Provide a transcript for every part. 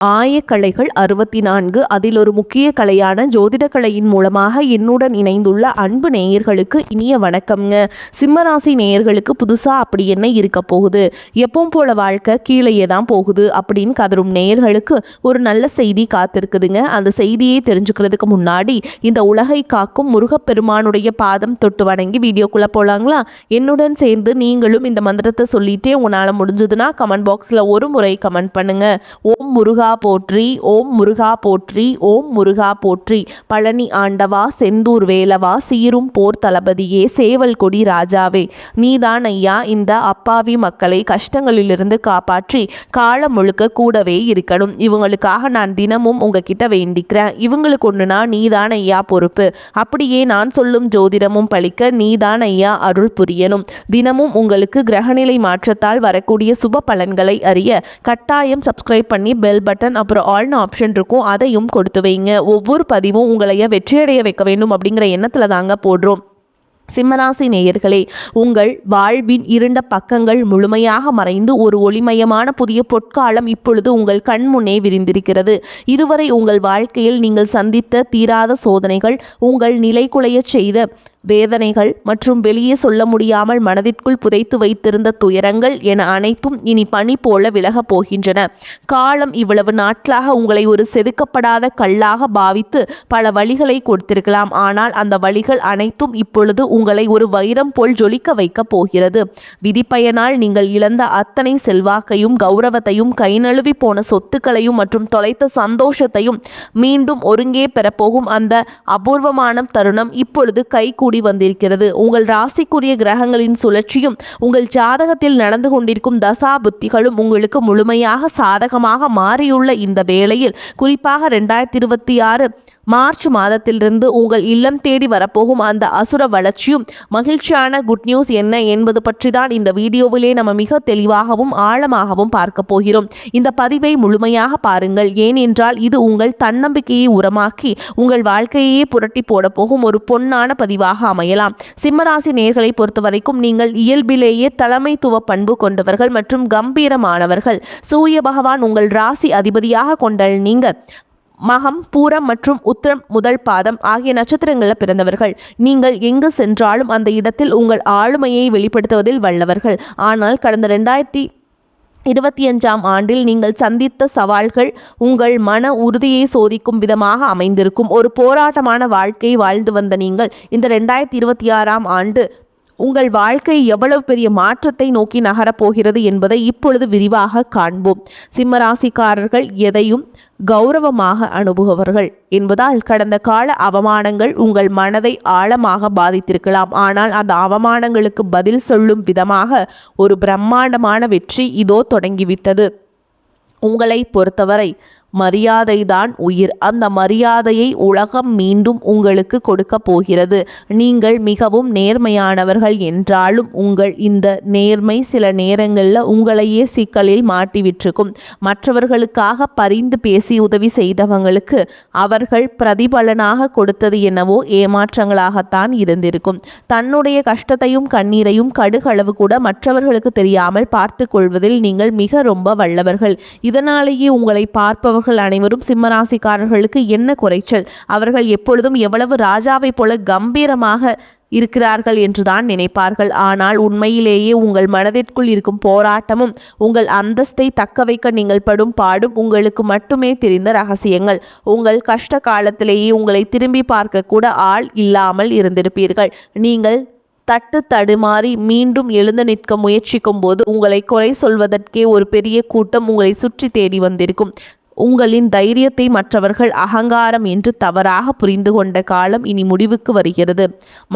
ஆயக்கலைகள் 64 அதில் ஒரு முக்கிய கலையான ஜோதிடக்கலையின் மூலமாக என்னுடன் இணைந்துள்ள அன்பு நேயர்களுக்கு இனிய வணக்கம்ங்க. சிம்மராசி நேயர்களுக்கு புதுசாக அப்படி என்ன இருக்க போகுது, எப்பவும் போல வாழ்க்கை கீழேயே தான் போகுது அப்படின்னு கதரும் நேயர்களுக்கு ஒரு நல்ல செய்தி காத்திருக்குதுங்க. அந்த செய்தியை தெரிஞ்சுக்கிறதுக்கு முன்னாடி இந்த உலகை காக்கும் முருகப்பெருமானுடைய பாதம் தொட்டு வணங்கி வீடியோக்குள்ளே போகலாங்களா? என்னுடன் சேர்ந்து நீங்களும் இந்த மந்திரத்தை சொல்லிட்டே உங்களால் முடிஞ்சதுன்னா கமெண்ட் பாக்ஸில் ஒரு முறை கமெண்ட் பண்ணுங்க. ஓம் முருகா போற்றி, ஓம் முருகா போற்றி, ஓம் முருகா போற்றி. பழனி ஆண்டவா, செந்தூர் வேலவா, சீரும் போர் தளபதியே, சேவல் கொடி ராஜாவே, நீதான் ஐயா இந்த அப்பாவி மக்களை கஷ்டங்களிலிருந்து காப்பாற்றி காலம் முழுக்க கூடவே இருக்கணும். இவங்களுக்காக நான் தினமும் உங்ககிட்ட வேண்டிக்கிறேன். இவங்களுக்கு ஒன்றுனா நீதான் ஐயா பொறுப்பு. அப்படியே நான் சொல்லும் ஜோதிடமும் பழிக்க நீதான் ஐயா அருள் புரியணும். தினமும் உங்களுக்கு கிரகநிலை மாற்றத்தால் வரக்கூடிய சுப பலன்களை அறிய கட்டாயம் சப்ஸ்கிரைப் பண்ணி பெல் பட்டன் அப்புறம் ஆல்னு ஆப்ஷன் இருக்கும், அதையும் கொடுத்து வைங்க. ஒவ்வொரு பதிவும் உங்களைய வெற்றியடைய வைக்க வேண்டும் அப்படிங்கிற எண்ணத்தில் தாங்க போடுறோம். சிம்மராசி நேயர்களே, உங்கள் வாழ்வின் இருண்ட பக்கங்கள் முழுமையாக மறைந்து ஒரு ஒளிமயமான புதிய பொற்காலம் இப்பொழுது உங்கள் கண் முன்னே விரிந்திருக்கிறது. இதுவரை உங்கள் வாழ்க்கையில் நீங்கள் சந்தித்த தீராத சோதனைகள், உங்கள் நிலைகுலைய செய்த வேதனைகள் மற்றும் வெளியே சொல்ல முடியாமல் மனதிற்குள் புதைத்து வைத்திருந்த துயரங்கள் என அனைத்தும் இனி பனி போல விலகப் போகின்றன. காலம் இவ்வளவு நாட்களாக உங்களை ஒரு செதுக்கப்படாத கல்லாக பாவித்து பல வழிகளை கொடுத்திருக்கலாம். ஆனால் அந்த வழிகள் அனைத்தும் இப்பொழுது உங்களை ஒரு வைரம் போல் ஜொலிக்க வைக்கப் போகிறது. விதிப்பயனால் நீங்கள் இழந்த அத்தனை செல்வாக்கையும் கௌரவத்தையும், கை நழுவி போன சொத்துக்களையும் மற்றும் தொலைத்த சந்தோஷத்தையும் மீண்டும் ஒருங்கே பெறப்போகும் அந்த அபூர்வமான தருணம் இப்பொழுது கைகூடி வந்திருக்கிறது. உங்கள் ராசிக்குரிய கிரகங்களின் சுழற்சியும் உங்கள் ஜாதகத்தில் நடந்து கொண்டிருக்கும் தசா புத்திகளும் உங்களுக்கு முழுமையாக சாதகமாக மாறியுள்ள இந்த வேளையில், குறிப்பாக 2026 மார்ச் மாதத்திலிருந்து உங்கள் இல்லம் தேடி வரப்போகும் அந்த அசுர வளர்ச்சியும் மகிழ்ச்சியான குட் நியூஸ் என்ன என்பது பற்றி தான் இந்த வீடியோவிலே நம்ம மிக தெளிவாகவும் ஆழமாகவும் பார்க்க போகிறோம். இந்த பதிவை முழுமையாக பாருங்கள். ஏனென்றால் இது உங்கள் தன்னம்பிக்கையை உரமாக்கி உங்கள் வாழ்க்கையே புரட்டி போட போகும் ஒரு பொன்னான பதிவாக அமையலாம். சிம்மராசி நேயர்களை பொறுத்தவரைக்கும் நீங்கள் இயல்பிலேயே தலைமைத்துவ பண்பு கொண்டவர்கள் மற்றும் கம்பீரமானவர்கள். சூரிய பகவான் உங்கள் ராசி அதிபதியாக கொண்ட நீங்கள் மகம், பூரம் மற்றும் உத்திரம் முதல் பாதம் ஆகிய நட்சத்திரங்களில் பிறந்தவர்கள். நீங்கள் எங்கு சென்றாலும் அந்த இடத்தில் உங்கள் ஆளுமையை வெளிப்படுத்துவதில் வல்லவர்கள். ஆனால் கடந்த 2025ஆம் ஆண்டில் நீங்கள் சந்தித்த சவால்கள் உங்கள் மன உறுதியை சோதிக்கும் விதமாக அமைந்திருக்கும். ஒரு போராட்டமான வாழ்க்கை வாழ்ந்து வந்த நீங்கள் இந்த 2026ஆம் ஆண்டு உங்கள் வாழ்க்கை எவ்வளவு பெரிய மாற்றத்தை நோக்கி நகரப்போகிறது என்பதை இப்பொழுது விரிவாக காண்போம். சிம்மராசிக்காரர்கள் எதையும் கௌரவமாக அனுபவர்கள் என்பதால் கடந்த கால அவமானங்கள் உங்கள் மனதை ஆழமாக பாதித்திருக்கலாம். ஆனால் அந்த அவமானங்களுக்கு பதில் சொல்லும் விதமாக ஒரு பிரம்மாண்டமான வெற்றி இதோ தொடங்கிவிட்டது. உங்களை பொறுத்தவரை மரியாதைதான் உயிர். அந்த மரியாதையை உலகம் மீண்டும் உங்களுக்கு கொடுக்க போகிறது. நீங்கள் மிகவும் நேர்மையானவர்கள் என்றாலும் உங்கள் இந்த நேர்மை சில நேரங்களில் உங்களையே சிக்கலில் மாட்டிவிட்டிருக்கும். மற்றவர்களுக்காக பரிந்து பேசி உதவி செய்தவங்களுக்கு அவர்கள் பிரதிபலனாக கொடுத்தது என்னவோ ஏமாற்றங்களாகத்தான் இருந்திருக்கும். தன்னுடைய கஷ்டத்தையும் கண்ணீரையும் கடுகளவு கூட மற்றவர்களுக்கு தெரியாமல் பார்த்து கொள்வதில் நீங்கள் மிக ரொம்ப வல்லவர்கள். இதனாலேயே உங்களை பார்ப்பவர்கள் அனைவரும் சிம்மராசிக்காரர்களுக்கு என்ன குறைச்சல், அவர்கள் எப்பொழுதும் எவ்வளவு ராஜாவை போல கம்பீரமாக இருக்கிறார்கள் என்றுதான் நினைப்பார்கள். ஆனால் உண்மையிலேயே உங்கள் மனதிற்குள் இருக்கும் போராட்டமும் உங்கள் அந்தஸ்தை தக்க வைக்க நீங்கள் படும் பாடும் உங்களுக்கு மட்டுமே தெரிந்த ரகசியங்கள். உங்கள் கஷ்ட காலத்திலேயே உங்களை திரும்பி பார்க்க கூட ஆள் இல்லாமல் இருந்திருப்பீர்கள். நீங்கள் தடுமாறி மீண்டும் எழுந்து நிற்க முயற்சிக்கும் போது உங்களை குறை சொல்வதற்கே ஒரு பெரிய கூட்டம் உங்களை சுற்றி தேடி வந்திருக்கும். உங்களின் தைரியத்தை மற்றவர்கள் அகங்காரம் என்று தவறாக புரிந்து கொண்ட காலம் இனி முடிவுக்கு வருகிறது.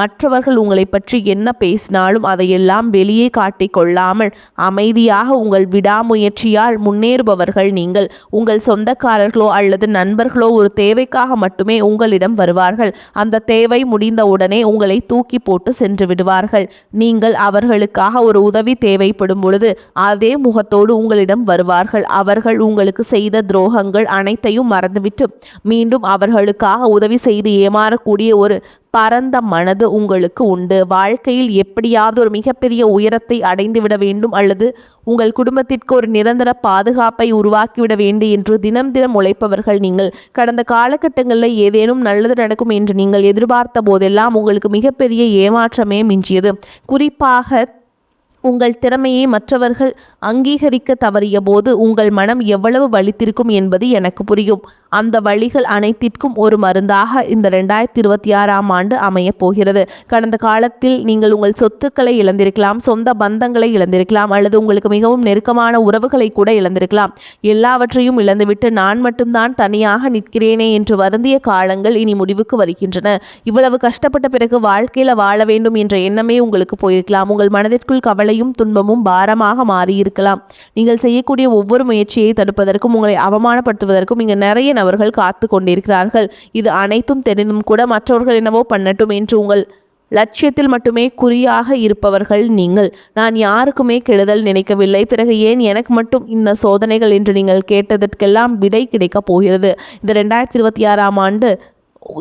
மற்றவர்கள் உங்களை பற்றி என்ன பேசினாலும் அதையெல்லாம் வெளியே காட்டிக் கொள்ளாமல் அமைதியாக உங்கள் விடாமுயற்சியால் முன்னேறுபவர்கள் நீங்கள். உங்கள் சொந்தக்காரர்களோ அல்லது நண்பர்களோ ஒரு தேவைக்காக மட்டுமே உங்களிடம் வருவார்கள். அந்த தேவை முடிந்தவுடனே உங்களை தூக்கி போட்டு சென்று விடுவார்கள். நீங்கள் அவர்களுக்காக ஒரு உதவி தேவைப்படும் பொழுது அதே முகத்தோடு உங்களிடம் வருவார்கள். அவர்கள் உங்களுக்கு செய்த துரோகம் அனைத்தையும் மறந்துவிட்டு மீண்டும் அவர்களுக்காக உதவி செய்து ஏமாறக்கூடிய ஒரு பரந்த மனது உங்களுக்கு உண்டு. வாழ்க்கையில் எப்படியாவது ஒரு மிகப்பெரிய உயரத்தை அடைந்துவிட வேண்டும் அல்லது உங்கள் குடும்பத்திற்கு ஒரு நிரந்தர பாதுகாப்பை உருவாக்கிவிட வேண்டும் என்று தினம் தினம் உழைப்பவர்கள் நீங்கள். கடந்த காலகட்டங்களில் ஏதேனும் நல்லது நடக்கும் என்று நீங்கள் எதிர்பார்த்த போதெல்லாம் உங்களுக்கு மிகப்பெரிய ஏமாற்றமே மிஞ்சியது. குறிப்பாக உங்கள் திறமையை மற்றவர்கள் அங்கீகரிக்க தவறிய போது உங்கள் மனம் எவ்வளவு வலித்திருக்கும் என்பது எனக்கு புரியும். அந்த வழிகள் அனைத்திற்கும் ஒரு மருந்தாக இந்த 2026ஆம் ஆண்டு அமையப் போகிறது. கடந்த காலத்தில் நீங்கள் உங்கள் சொத்துக்களை இழந்திருக்கலாம், சொந்த பந்தங்களை இழந்திருக்கலாம், அல்லது உங்களுக்கு மிகவும் நெருக்கமான உறவுகளை கூட இழந்திருக்கலாம். எல்லாவற்றையும் இழந்துவிட்டு நான் மட்டும்தான் தனியாக நிற்கிறேனே என்று வருந்திய காலங்கள் இனி முடிவுக்கு வருகின்றன. இவ்வளவு கஷ்டப்பட்ட பிறகு வாழ்க்கையில் வாழ வேண்டும் என்ற எண்ணமே உங்களுக்கு போயிருக்கலாம். உங்கள் மனதிற்குள் கவலையும் துன்பமும் பாரமாக மாறியிருக்கலாம். நீங்கள் செய்யக்கூடிய ஒவ்வொரு முயற்சியை தடுப்பதற்கும் உங்களை அவமானப்படுத்துவதற்கும் இங்கு நிறைய அவர்கள் காத்து கொண்டிருக்கிறார்கள். இது அனைத்தும் தெரிந்தும் கூட மற்றவர்கள் என்னவோ பண்ணட்டும் என்று உங்கள் லட்சியத்தில் மட்டுமே குறியாக இருப்பவர்கள் நீங்கள். நான் யாருக்குமே கெடுதல் நினைக்கவில்லை, பிறகு ஏன் எனக்கு மட்டும் இந்த சோதனைகள் என்று நீங்கள் கேட்டதற்கெல்லாம் விடை கிடைக்கப் போகிறது. இந்த 2026ஆம் ஆண்டு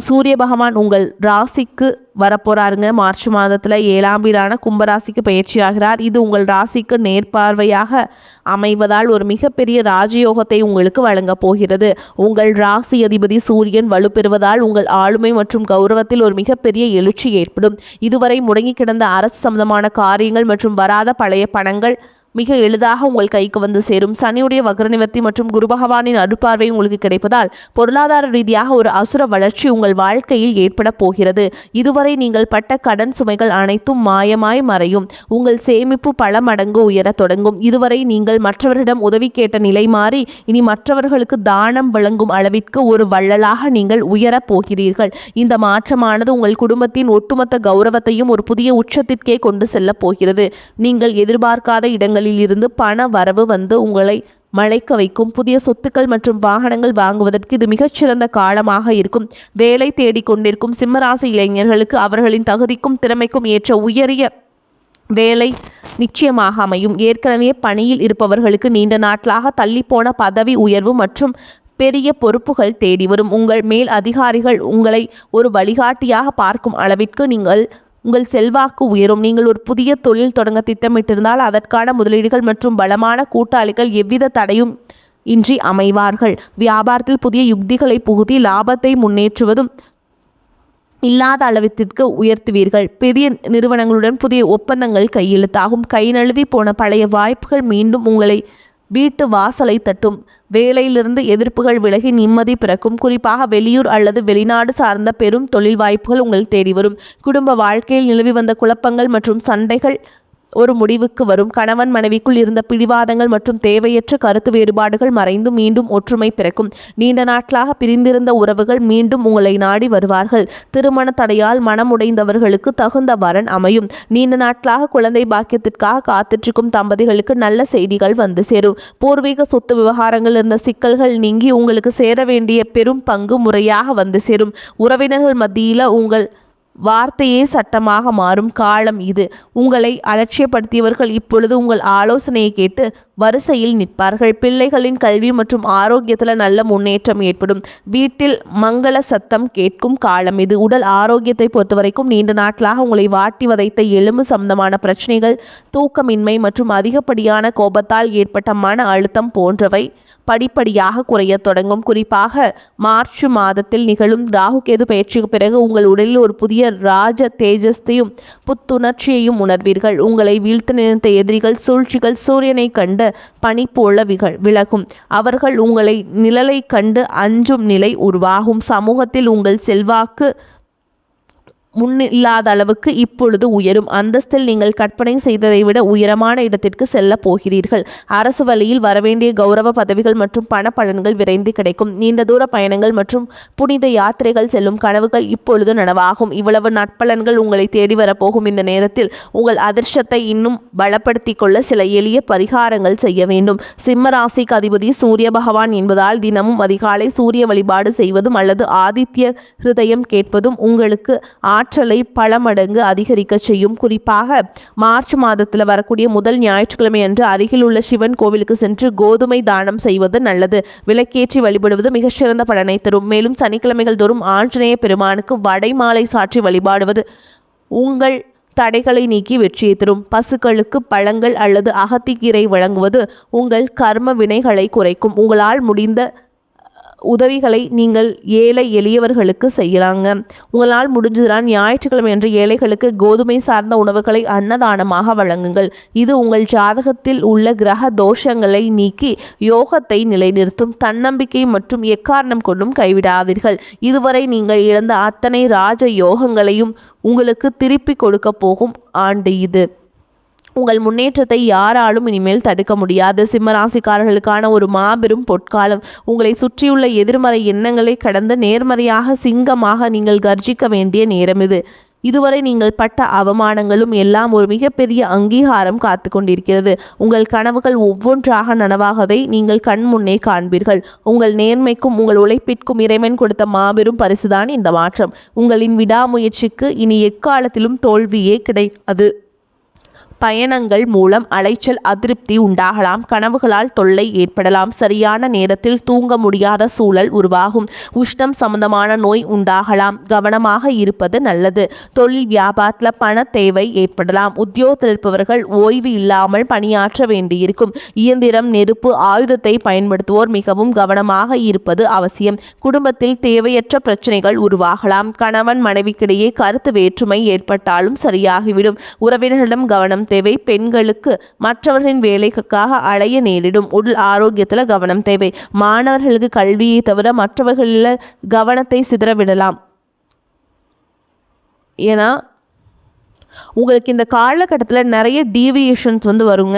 சூரிய பகவான் உங்கள் ராசிக்கு வரப்போறாருங்க. மார்ச் மாதத்தில் 7ஆம் வீடான கும்பராசிக்கு பயிற்சி ஆகிறார். இது உங்கள் ராசிக்கு நேர்பார்வையாக அமைவதால் ஒரு மிகப்பெரிய ராஜயோகத்தை உங்களுக்கு வழங்க போகிறது. உங்கள் ராசி அதிபதி சூரியன் வலுப்பெறுவதால் உங்கள் ஆளுமை மற்றும் கௌரவத்தில் ஒரு மிகப்பெரிய எழுச்சி ஏற்படும். இதுவரை முடங்கி கிடந்த அரசு சம்பந்தமான காரியங்கள் மற்றும் வராத பழைய பணங்கள் மிக எளிதாக உங்கள் கைக்கு வந்து சேரும். சனியுடைய வக்ர நிவர்த்தி மற்றும் குரு பகவானின் அருட்பார்வை உங்களுக்கு கிடைப்பதால் பொருளாதார ரீதியாக ஒரு அசுர வளர்ச்சி உங்கள் வாழ்க்கையில் ஏற்பட போகிறது. இதுவரை நீங்கள் பட்ட கடன் சுமைகள் அனைத்தும் மாயமாய் மறையும். உங்கள் சேமிப்பு பல மடங்கு உயரத் தொடங்கும். இதுவரை நீங்கள் மற்றவரிடம் உதவி கேட்ட நிலை மாறி இனி மற்றவர்களுக்கு தானம் வழங்கும் அளவிற்கு ஒரு வள்ளலாக நீங்கள் உயரப் போகிறீர்கள். இந்த மாற்றமானது உங்கள் குடும்பத்தின் ஒட்டுமொத்த கௌரவத்தையும் ஒரு புதிய உச்சத்திற்கே கொண்டு செல்ல போகிறது. நீங்கள் எதிர்பார்க்காத இடங்கள் இருந்து பண வரவு வந்து உங்களை மலைக்க வைக்கும். புதிய சொத்துக்கள் மற்றும் வாகனங்கள் வாங்குவதற்கு இது மிகச்சிறந்த காலமாக இருக்கும். வேலை தேடிக்கொண்டிருக்கும் சிம்மராசி இளைஞர்களுக்கு அவர்களின் தகுதிக்கும் திறமைக்கும் ஏற்ற உயரிய வேலை நிச்சயமாக அமையும். ஏற்கனவே பணியில் இருப்பவர்களுக்கு நீண்ட நாட்களாக தள்ளிப்போன பதவி உயர்வு மற்றும் பெரிய பொறுப்புகள் தேடி வரும். உங்கள் மேல் அதிகாரிகள் உங்களை ஒரு வழிகாட்டியாக பார்க்கும் அளவிற்கு உங்கள் செல்வாக்கு உயரும். நீங்கள் ஒரு புதிய தொழில் தொடங்க திட்டமிட்டிருந்தால் அதற்கான முதலீடுகள் மற்றும் பலமான கூட்டாளிகள் எவ்வித தடையும் இன்றி அமைவார்கள். வியாபாரத்தில் புதிய யுக்திகளை புகுத்தி லாபத்தை முன்னேற்றுவதும் இல்லாத அளவிற்கு உயர்த்துவீர்கள். பெரிய நிறுவனங்களுடன் புதிய ஒப்பந்தங்கள் கையெழுத்தாகும். கை நழுவி போன பழைய வாய்ப்புகள் மீண்டும் உங்களை வீட்டு வாசலை தட்டும். வேலையிலிருந்து எதிர்ப்புகள் விலகி நிம்மதி பிறக்கும். குறிப்பாக வெளியூர் அல்லது வெளிநாடு சார்ந்த பெரும் தொழில் வாய்ப்புகள் உங்கள் தேடி வரும். குடும்ப வாழ்க்கையில் நிலவி வந்த குழப்பங்கள் மற்றும் சண்டைகள் ஒரு முடிவுக்கு வரும். கணவன் மனைவிக்குள் இருந்த பிடிவாதங்கள் மற்றும் தேவையற்ற கருத்து வேறுபாடுகள் மறைந்து மீண்டும் ஒற்றுமை பிறக்கும். நீண்ட நாட்களாக பிரிந்திருந்த உறவுகள் மீண்டும் உங்களை நாடி வருவார்கள். திருமண தடையால் மனம் உடைந்தவர்களுக்கு தகுந்த வரன் அமையும். நீண்ட நாட்களாக குழந்தை பாக்கியத்திற்காக காத்திருக்கும் தம்பதிகளுக்கு நல்ல செய்திகள் வந்து சேரும். பூர்வீக சொத்து விவகாரங்கள் இருந்த சிக்கல்கள் நீங்கி உங்களுக்கு சேர வேண்டிய பெரும் பங்கு முறையாக வந்து சேரும். உறவினர்கள் மத்தியில் உங்கள் வார்த்தையே சட்டமாக மாறும் காலம் இது. உங்களை அலட்சியப்படுத்தியவர்கள் இப்பொழுது உங்கள் ஆலோசனையை கேட்டு வரிசையில் நிற்பார்கள். பிள்ளைகளின் கல்வி மற்றும் ஆரோக்கியத்தில் நல்ல முன்னேற்றம் ஏற்படும். வீட்டில் மங்கள சத்தம் கேட்கும் காலம் இது. உடல் ஆரோக்கியத்தை பொறுத்தவரைக்கும் நீண்ட நாட்களாக உங்களை வாட்டி வதைத்த எலும்பு சம்பந்தமான பிரச்சனைகள், தூக்கமின்மை மற்றும் அதிகப்படியான கோபத்தால் ஏற்பட்ட மன அழுத்தம் போன்றவை படிப்படியாக குறைய தொடங்கும். குறிப்பாக மார்ச் மாதத்தில் நிகழும் ராகுகேது பயிற்சிக்கு பிறகு உங்கள் உடலில் ஒரு புதிய ராஜ தேஜஸ்தையும் புத்துணர்ச்சியையும் உணர்வீர்கள். உங்களை வீழ்த்த நினைத்த எதிரிகள் சூழ்ச்சிகள் சூரியனை கண்டு பனி போல விலகும். அவர்கள் உங்களை நிழலை கண்டு அஞ்சும் நிலை உருவாகும். சமூகத்தில் உங்கள் செல்வாக்கு முன்னில்லாத அளவுக்கு இப்பொழுது உயரும். அந்தஸ்தில் நீங்கள் கற்பனை செய்ததை விட உயரமான இடத்திற்கு செல்ல போகிறீர்கள். அரசு வழியில் வரவேண்டிய கௌரவ பதவிகள் மற்றும் பண பலன்கள் விரைந்து கிடைக்கும். நீண்ட தூர பயணங்கள் மற்றும் புனித யாத்திரைகள் செல்லும் கனவுகள் இப்பொழுது நனவாகும். இவ்வளவு நற்பலன்கள் உங்களை தேடி வரப்போகும் இந்த நேரத்தில் உங்கள் அதிர்ஷ்டத்தை இன்னும் பலப்படுத்திக் கொள்ள சில எளிய பரிகாரங்கள் செய்ய வேண்டும். சிம்ம ராசிக்கு அதிபதி சூரிய பகவான் என்பதால் தினமும் அதிகாலை சூரிய வழிபாடு செய்வதும் அல்லது ஆதித்ய ஹிருதயம் கேட்பதும் உங்களுக்கு ஆற்றலை பல மடங்கு அதிகரிக்க செய்யும். குறிப்பாக மார்ச் மாதத்தில் வரக்கூடிய முதல் ஞாயிற்றுக்கிழமை அன்று அருகில் உள்ள சிவன் கோவிலுக்கு சென்று கோதுமை தானம் செய்வது நல்லது. விளக்கேற்றி வழிபடுவது மிகச்சிறந்த பலனை தரும். மேலும் சனிக்கிழமைகள் தோறும் ஆஞ்சநேய பெருமானுக்கு வடை மாலை சாற்றி வழிபாடுவது உங்கள் தடைகளை நீக்கி வெற்றியை தரும். பசுக்களுக்கு பழங்கள் அல்லது அகத்திக்கீரை வழங்குவது உங்கள் கர்ம வினைகளை குறைக்கும். உங்களால் முடிந்த உதவிகளை நீங்கள் ஏழை எளியவர்களுக்கு செய்யலாங்க. உங்களால் முடிஞ்சதுதான் ஞாயிற்றுக்கிழமை அன்று ஏழைகளுக்கு கோதுமை சார்ந்த உணவுகளை அன்னதானமாக வழங்குங்கள். இது உங்கள் ஜாதகத்தில் உள்ள கிரக தோஷங்களை நீக்கி யோகத்தை நிலைநிறுத்தும். தன்னம்பிக்கை மற்றும் எக்காரணம் கொண்டும் கைவிடாதீர்கள். இதுவரை நீங்கள் இழந்த அத்தனை ராஜ யோகங்களையும் உங்களுக்கு திருப்பி கொடுக்க போகும் ஆண்டு இது. உங்கள் முன்னேற்றத்தை யாராலும் இனிமேல் தடுக்க முடியாது. சிம்மராசிக்காரர்களுக்கான ஒரு மாபெரும் பொற்காலம். உங்களை சுற்றியுள்ள எதிர்மறை எண்ணங்களை கடந்து நேர்மறையாக சிங்கமாக நீங்கள் கர்ஜிக்க வேண்டிய நேரம் இது. இதுவரை நீங்கள் பட்ட அவமானங்களும் எல்லாம் ஒரு மிகப்பெரிய அங்கீகாரம் காத்து கொண்டிருக்கிறது. உங்கள் கனவுகள் ஒவ்வொன்றாக நனவாகதை நீங்கள் கண் முன்னே காண்பீர்கள். உங்கள் நேர்மைக்கும் உங்கள் உழைப்பிற்கும் இறைவன் கொடுத்த மாபெரும் பரிசுதான் இந்த மாற்றம். உங்களின் விடாமுயற்சிக்கு இனி எக்காலத்திலும் தோல்வியே கிடையாது. பயணங்கள் மூலம் அலைச்சல் அதிருப்தி உண்டாகலாம். கனவுகளால் தொல்லை ஏற்படலாம். சரியான நேரத்தில் தூங்க முடியாத சூழல் உருவாகும். உஷ்ணம் சம்பந்தமான நோய் உண்டாகலாம். கவனமாக இருப்பது நல்லது. தொழில் வியாபாரத்தில் பண தேவை ஏற்படலாம். உத்தியோகத்தில் இருப்பவர்கள் ஓய்வு இல்லாமல் பணியாற்ற வேண்டியிருக்கும். இயந்திரம், நெருப்பு, ஆயுதத்தை பயன்படுத்துவோர் மிகவும் கவனமாக இருப்பது அவசியம். குடும்பத்தில் தேவையற்ற பிரச்சனைகள் உருவாகலாம். கணவன் மனைவிக்கிடையே கருத்து வேற்றுமை ஏற்பட்டாலும் சரியாகிவிடும். உறவினர்களிடம் கவனம் தேவை. பெண்களுக்கு மற்றவர்களின் வேலைக்காக அலைய நேரிடும். உடல் ஆரோக்கியத்தில் கவனம் தேவை. மாணவர்களுக்கு கல்வியை தவிர மற்றவர்களில் கவனத்தை சிதறவிடலாம். ஏன்னா உங்களுக்கு இந்த காலகட்டத்தில் நிறைய டீவியேஷன்ஸ் வருங்க.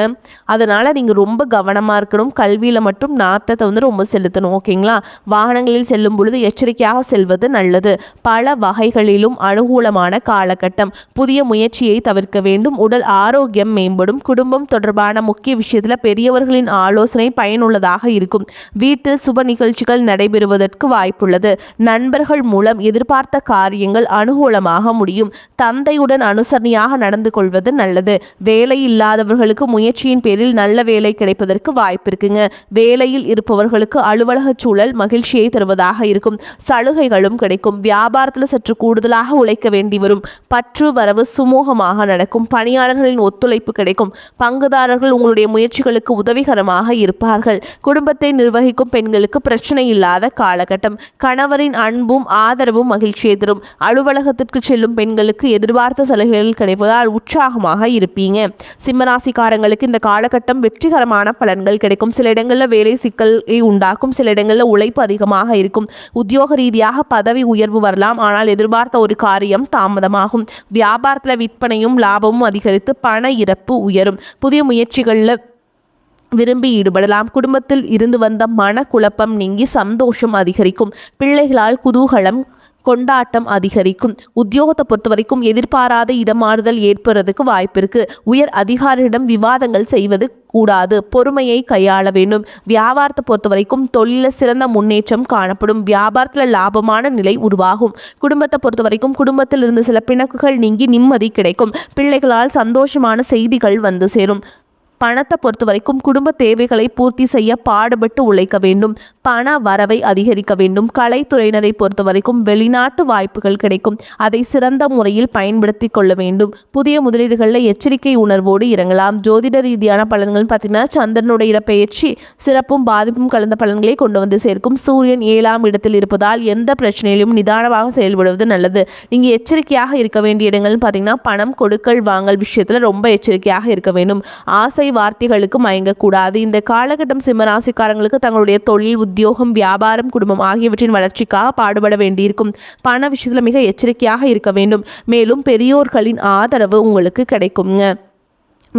அதனால் நீங்கள் ரொம்ப கவனமாக இருக்கணும். கல்வியில் மட்டும் நாட்டத்தை ரொம்ப செலுத்தணும். ஓகேங்களா? வாகனங்களில் செல்லும் பொழுது எச்சரிக்கையாக செல்வது நல்லது. பல வகைகளிலும் அனுகூலமான காலகட்டம். புதிய முயற்சியை தவிர்க்க வேண்டும். உடல் ஆரோக்கியம் மேம்படும். குடும்பம் தொடர்பான முக்கிய விஷயத்தில் பெரியவர்களின் ஆலோசனை பயனுள்ளதாக இருக்கும். வீட்டில் சுப நிகழ்ச்சிகள் நடைபெறுவதற்கு வாய்ப்புள்ளது. நண்பர்கள் மூலம் எதிர்பார்த்த காரியங்கள் அனுகூலமாக முடியும். தந்தையுடன் அனுசரணையாக நடந்து கொள்வது நல்லது. வேலை இல்லாதவர்களுக்கு முயற்சியின் பேரில் நல்ல வேலை கிடைப்பதற்கு வாய்ப்பு இருக்குங்க. வேலையில் இருப்பவர்களுக்கு அலுவலக சூழல் மகிழ்ச்சியை தருவதாக இருக்கும். சலுகைகளும் கிடைக்கும். வியாபாரத்தில் சற்று கூடுதலாக உழைக்க வேண்டி வரும். பற்று வரவு சுமூகமாக நடக்கும். பணியாளர்களின் ஒத்துழைப்பு கிடைக்கும். பங்குதாரர்கள் உங்களுடைய முயற்சிகளுக்கு உதவிகரமாக இருப்பார்கள். குடும்பத்தை நிர்வகிக்கும் பெண்களுக்கு பிரச்சனை இல்லாத காலகட்டம். கணவரின் அன்பும் ஆதரவும் மகிழ்ச்சியை தரும். அலுவலகத்திற்கு செல்லும் பெண்களுக்கு எதிர்பார்த்த சலுகைகள் கிடைப்பதால் உற்சாகமாக இருப்பீங்க. சிம்மராசிக்காரங்களுக்கு இந்த காலகட்டம் வெற்றிகரமான பலன்கள் கிடைக்கும். சில இடங்களில் வேலை சிக்கலை உண்டாக்கும். சில இடங்களில் உழைப்பு அதிகமாக இருக்கும். உத்தியோக ரீதியாக பதவி உயர்வு வரலாம். ஆனால் எதிர்பார்த்த ஒரு காரியம் தாமதமாகும். வியாபாரத்தில் விற்பனையும் லாபமும் அதிகரித்து பண இறப்பு உயரும். புதிய முயற்சிகளில் விரும்பி ஈடுபடலாம். குடும்பத்தில் இருந்து வந்த மனக்குழப்பம் நீங்கி சந்தோஷம் அதிகரிக்கும். பிள்ளைகளால் குதூகலம் கொண்டாட்டம் அதிகரிக்கும். உத்தியோகத்தை பொறுத்த வரைக்கும் எதிர்பாராத இடமாறுதல் ஏற்படுறதுக்கு வாய்ப்பு இருக்கு. உயர் அதிகாரியிடம் விவாதங்கள் செய்வது கூடாது. பொறுமையை கையாள வேண்டும். வியாபாரத்தை பொறுத்த வரைக்கும் தொழிலில் சிறந்த முன்னேற்றம் காணப்படும். வியாபாரத்தில் லாபமான நிலை உருவாகும். குடும்பத்தை பொறுத்த வரைக்கும் குடும்பத்தில் இருந்து சில பிணக்குகள் நீங்கி நிம்மதி கிடைக்கும். பிள்ளைகளால் சந்தோஷமான செய்திகள் வந்து சேரும். பணத்தை பொறுத்த வரைக்கும் குடும்ப தேவைகளை பூர்த்தி செய்ய பாடுபட்டு உழைக்க வேண்டும். பண வரவை அதிகரிக்க வேண்டும். கலைத்துறையினரை பொறுத்த வரைக்கும் வெளிநாட்டு வாய்ப்புகள் கிடைக்கும். அதை சிறந்த முறையில் பயன்படுத்தி கொள்ள வேண்டும். புதிய முதலீடுகளில் எச்சரிக்கை உணர்வோடு இறங்கலாம். ஜோதிட ரீதியான பலன்கள் பார்த்தீங்கன்னா சந்திரனுடைய இடப்பெயர்ச்சி சிறப்பும் பாதிப்பும் கலந்த பலன்களை கொண்டு வந்து சேர்க்கும். சூரியன் 7ஆம் இடத்தில் இருப்பதால் எந்த பிரச்சனையிலும் நிதானமாக செயல்படுவது நல்லது. நீங்கள் எச்சரிக்கையாக இருக்க வேண்டிய இடங்கள்னு பார்த்தீங்கன்னா பணம் கொடுக்கல் வாங்கல் விஷயத்தில் ரொம்ப எச்சரிக்கையாக இருக்க வேண்டும். ஆசை வார்த்தைகளுக்கு மயங்கக்கூடாது. இந்த காலகட்டம் சிம்மராசிக்காரங்களுக்கு தங்களுடைய தொழில், உத்தியோகம், வியாபாரம், குடும்பம் ஆகியவற்றின் வளர்ச்சிக்காக பாடுபட வேண்டியிருக்கும். பண விஷயத்தில் மிக எச்சரிக்கையாக இருக்க வேண்டும். மேலும் பெரியோர்களின் ஆதரவு உங்களுக்கு கிடைக்குங்க.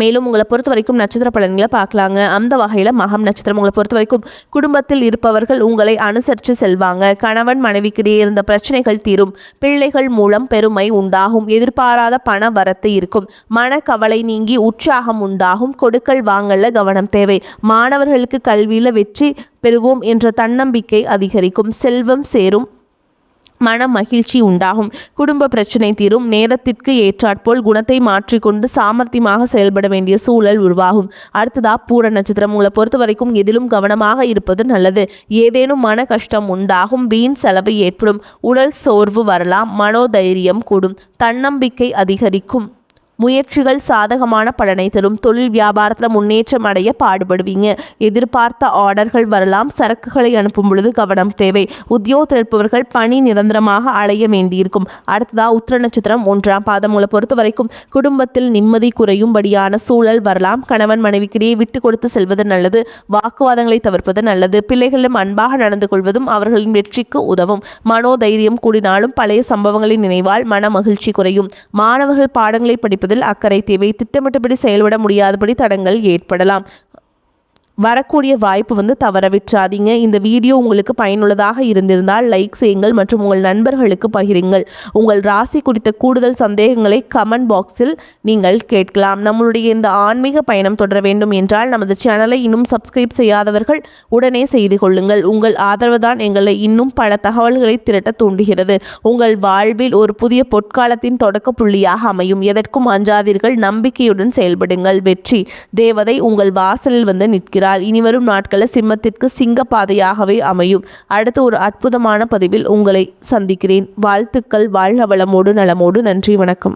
மேலும் உங்களை பொறுத்த வரைக்கும் நட்சத்திர பலன்களை பார்க்கலாங்க. அந்த வகையில் மகம் நட்சத்திரம் உங்களை பொறுத்த வரைக்கும் குடும்பத்தில் இருப்பவர்கள் உங்களை அனுசரித்து செல்வாங்க. கணவன் மனைவிக்கிடையே இருந்த பிரச்சனைகள் தீரும். பிள்ளைகள் மூலம் பெருமை உண்டாகும். எதிர்பாராத பண வரத்து இருக்கும். மனக்கவலை நீங்கி உற்சாகம் உண்டாகும். கொடுக்கல் வாங்கல கவனம் தேவை. மாணவர்களுக்கு கல்வியில் வெற்றி பெறுவோம் என்ற தன்னம்பிக்கை அதிகரிக்கும். செல்வம் சேரும். மன மகிழ்ச்சி உண்டாகும். குடும்ப பிரச்சனை தீரும். நேரத்திற்கு ஏற்றாற்போல் குணத்தை மாற்றிக்கொண்டு சாமர்த்தியமாக செயல்பட வேண்டிய சூழல் உருவாகும். அடுத்ததா பூர நட்சத்திரம். உங்களை பொறுத்த வரைக்கும் எதிலும் கவனமாக இருப்பது நல்லது. ஏதேனும் மன கஷ்டம் உண்டாகும். வீண் செலவு ஏற்படும். உடல் சோர்வு வரலாம். மனோதைரியம் கூடும். தன்னம்பிக்கை அதிகரிக்கும். முயற்சிகள் சாதகமான பலனை தரும். தொழில் வியாபாரத்தில் முன்னேற்றம் அடைய பாடுபடுவீங்க. எதிர்பார்த்த ஆர்டர்கள் வரலாம். சரக்குகளை அனுப்பும் பொழுது கவனம் தேவை. உத்தியோகத்தில் இருப்பவர்கள் பணி நிரந்தரமாக அலைய வேண்டியிருக்கும். அடுத்ததா உத்திர நட்சத்திரம் 1ஆம் பாதம். உங்களை பொறுத்த வரைக்கும் குடும்பத்தில் நிம்மதி குறையும்படியான சூழல் வரலாம். கணவன் மனைவிக்கிடையே விட்டு கொடுத்து செல்வது நல்லது. வாக்குவாதங்களை தவிர்ப்பது நல்லது. பிள்ளைகளிடம் அன்பாக நடந்து கொள்வதும் அவர்களின் வெற்றிக்கு உதவும். மனோதைரியம் கூடினாலும் பழைய சம்பவங்களின் நினைவால் மன மகிழ்ச்சி குறையும். மாணவர்கள் பாடங்களை படிப்பதில் அக்கறை தேவை. திட்டமிட்டபடி செயல்பட முடியாதபடி தடங்கள் ஏற்படலாம். வரக்கூடிய வாய்ப்பு தவற விட்டுறாதீங்க. இந்த வீடியோ உங்களுக்கு பயனுள்ளதாக இருந்திருந்தால் லைக் செய்யுங்கள் மற்றும் உங்கள் நண்பர்களுக்கு பகிருங்கள். உங்கள் ராசி குறித்த கூடுதல் சந்தேகங்களை கமெண்ட் பாக்ஸில் நீங்கள் கேட்கலாம். நம்மளுடைய இந்த ஆன்மீக பயணம் தொடர வேண்டும் என்றால் நமது சேனலை இன்னும் சப்ஸ்கிரைப் செய்யாதவர்கள் உடனே செய்து கொள்ளுங்கள். உங்கள் ஆதரவு தான் எங்களை இன்னும் பல தகவல்களை திரட்ட தூண்டுகிறது. உங்கள் வாழ்வில் ஒரு புதிய பொற்காலத்தின் தொடக்க புள்ளியாக அமையும். எதற்கும் அஞ்சாதீர்கள். நம்பிக்கையுடன் செயல்படுங்கள். வெற்றி தேவதை உங்கள் வாசலில் நிற்கிறார். இனிவரும் நாட்களில் சிம்மத்திற்கு சிங்க பாதையாகவே அமையும். அடுத்து ஒரு அற்புதமான பதிவில் உங்களை சந்திக்கிறேன். வாழ்த்துக்கள். வாழ்க வளமோடு நலமோடு. நன்றி, வணக்கம்.